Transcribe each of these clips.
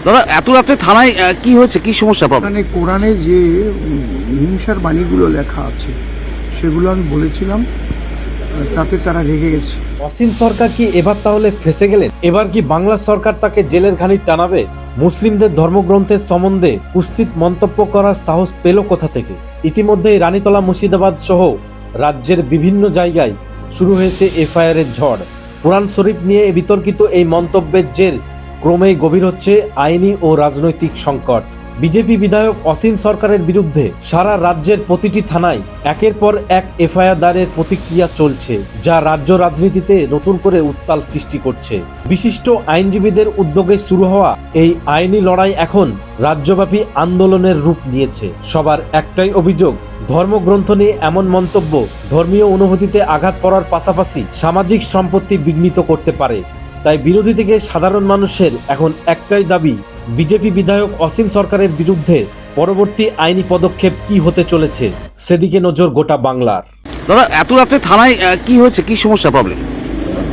দাদা এত রাত্রে থানায় কি হয়েছে, কি সমস্যা পাবেন? মানে কোরআনে যে হিংসার বাণীগুলো লেখা আছে সেগুলো আমি বলেছিলাম, তাতে তারা রেগে গেছে। অসীম সরকার কি এবার তাহলে ফেঁসে গেলেন? এবার কি বাংলা সরকার তাকে জেলের ঘানি টানাবে? মুসলিমদের ধর্মগ্রন্থের সম্বন্ধে কুৎসিত মন্তব্য করার সাহস পেল কোথা থেকে? ইতিমধ্যেই রানীতলা, মুর্শিদাবাদ সহ রাজ্যের বিভিন্ন জায়গায় শুরু হয়েছে এফআইআরের ঝড়। কোরআন শরীফ নিয়ে বিতর্কিত এই মন্তব্যের জের ক্রমেই গভীর হচ্ছে আইনি ও রাজনৈতিক সংকট। বিজেপি বিধায়ক অসীম সরকারের বিরুদ্ধে সারা রাজ্যের প্রতিটি থানায় একের পর এক এফআইআর দায়েরের প্রতিক্রিয়া চলছে, যা রাজ্য রাজনীতিতে নতুন করে উত্তাল সৃষ্টি করছে। বিশিষ্ট আইনজীবীদের উদ্যোগে শুরু হওয়া এই আইনি লড়াই এখন রাজ্যব্যাপী আন্দোলনের রূপ নিয়েছে। সবার একটাই অভিযোগ, ধর্মগ্রন্থ নিয়ে এমন মন্তব্য ধর্মীয় অনুভূতিতে আঘাত পড়ার পাশাপাশি সামাজিক সম্পত্তি বিঘ্নিত করতে পারে। তাই বিরোধী থেকে সাধারণ মানুষের এখন একটাই দাবি, বিজেপি বিধায়ক অসীম সরকারের বিরুদ্ধে পরবর্তী আইনি পদক্ষেপ কি হতে চলেছে সেদিকে নজর গোটা বাংলার। দাদা এত রাত্রে থানায় কি হয়েছে, কি সমস্যা পাবেন?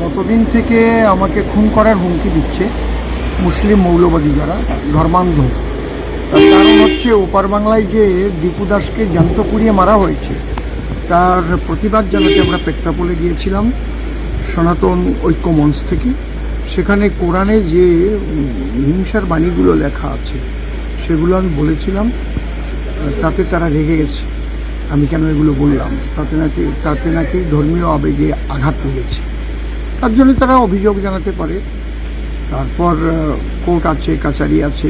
গতদিন থেকে আমাকে খুন করার হুমকি দিচ্ছে মুসলিম মৌলবাদী যারা ধর্মান্ধ। তার কারণ হচ্ছে ওপার বাংলায় যে দীপু দাসকে জ্যান্ত পুড়িয়ে মারা হয়েছে, তার প্রতিবাদ জানাতে আমরা পেট্রাপোলে গিয়েছিলাম সনাতন ঐক্য মঞ্চ থেকে। সেখানে কোরআনে যে হিংসার বাণীগুলো লেখা আছে সেগুলো আমি বলেছিলাম, তাতে তারা রেগে গেছে। আমি কেন এগুলো বললাম, তাতে নাকি ধর্মীয় আবেগে আঘাত লেগেছে, তার জন্য তারা অভিযোগ জানাতে পারে। তারপর কোর্ট আছে, কাছারি আছে,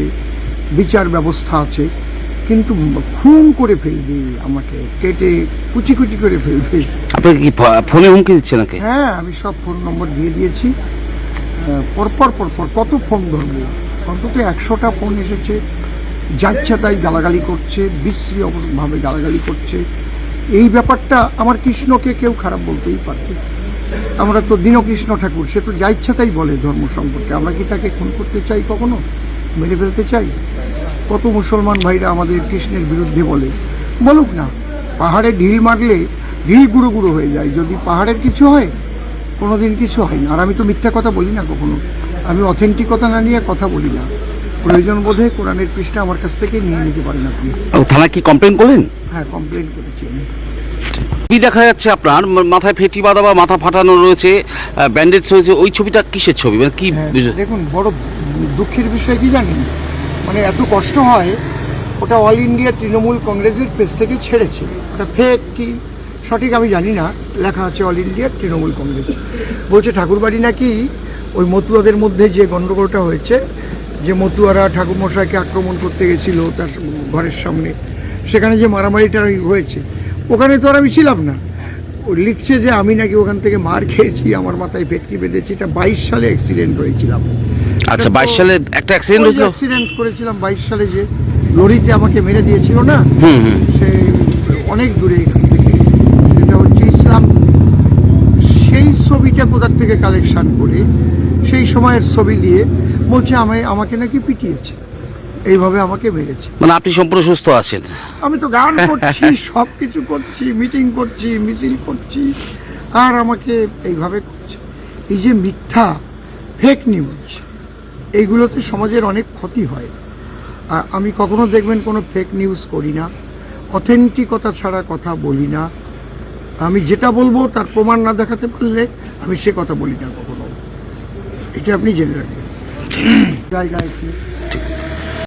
বিচার ব্যবস্থা আছে, কিন্তু খুন করে ফেলবে, আমাকে কেটে কুচি কুচি করে ফেলবে। আপনি কি ফোনে হুমকি দিচ্ছে নাকি? হ্যাঁ, আমি সব ফোন নম্বর দিয়ে দিয়েছি। পরপর কত ফোন ধরবো, অন্তত 100টা ফোন এসেছে। যাচ্ছে তাই গালাগালি করছে, বিশ্রীভাবে গালাগালি করছে। এই ব্যাপারটা আমার কৃষ্ণকে কেউ খারাপ বলতেই পারে। আমরা তো দীনকৃষ্ণ ঠাকুর, সে তো যা ইচ্ছা তাই বলে ধর্ম সম্পর্কে। আমরা কি তাকে খুন করতে চাই, কখনো মেরে ফেলতে চাই? কত মুসলমান ভাইরা আমাদের কৃষ্ণের বিরুদ্ধে বলে, বলুক না। পাহাড়ে ঢিল মারলে ঢিল গুঁড়ো গুঁড়ো হয়ে যায়, যদি পাহাড়ের কিছু হয় কোনোদিন কিছু হয় না। আর আমি তো মিথ্যা কথা বলি না কখনো, আমি অথেন্টিকতা না নিয়ে কথা বলি না। প্রয়োজন বোধে কোরআনের পৃষ্ঠা আমার কাছ থেকে নিয়ে নিতে পারেন আপনি। থানায় কি কমপ্লেন করলেন? হ্যাঁ, কমপ্লেন করেছি আমি। কি দেখা যাচ্ছে আপনার মাথায় ফেটি বাঁধা বা মাথা ফাটানো রয়েছে, ব্যান্ডেজ হয়েছে, ওই ছবিটা কিসের ছবি, মানে কি? হ্যাঁ, দেখুন, বড় দুঃখের বিষয় কি জানেন, মানে এত কষ্ট হয়, ওটা অল ইন্ডিয়া তৃণমূল কংগ্রেসের পেজ থেকে ছেড়েছে। ওটা ফেক কি সঠিক আমি জানি না, লেখা আছে অল ইন্ডিয়া তৃণমূল কংগ্রেস। বলছে ঠাকুরবাড়ি নাকি ওই মতুয়াদের মধ্যে যে গণ্ডগোলটা হয়েছে, যে মতুয়ারা ঠাকুরমশাইকে আক্রমণ করতে গেছিলো তার ঘরের সামনে, সেখানে যে মারামারিটা হয়েছে, ওখানে তো আর আমি ছিলাম না। ও লিখছে যে আমি নাকি ওখান থেকে মার খেয়েছি, আমার মাথায় ভেটকি বেঁধেছি। এটা 22 সালে অ্যাক্সিডেন্ট হয়েছিলাম। আচ্ছা, 22 সালে একটা অ্যাক্সিডেন্ট হয়েছিল? অ্যাক্সিডেন্ট করেছিলাম 22 সালে, যে লরিতে আমাকে মেরে দিয়েছিল না, সে অনেক দূরে এখান থেকে। সেটা হচ্ছে ইসলাম। সেই ছবিটা কোথার থেকে কালেকশন করে সেই সময়ের ছবি দিয়ে বলছে আমাকে নাকি পিটিয়েছে, এইভাবে আমাকে মেরেছে। মানে আপনি সম্পূর্ণ সুস্থ আছেন? আমি তো গান করছি, সব কিছু করছি, মিটিং করছি, মিছিল করছি, আর আমাকে এইভাবে করছে। এই যে মিথ্যা ফেক নিউজ, এইগুলোতে সমাজের অনেক ক্ষতি হয়। আর আমি কখনো দেখবেন কোনো ফেক নিউজ করি না, অথেন্টিকতা ছাড়া কথা বলি না। আমি যেটা বলবো তার প্রমাণ না দেখাতে পারলে আমি সে কথা বলি না কখনো। এটা আপনি জেনে রাখবেন। জায়গায়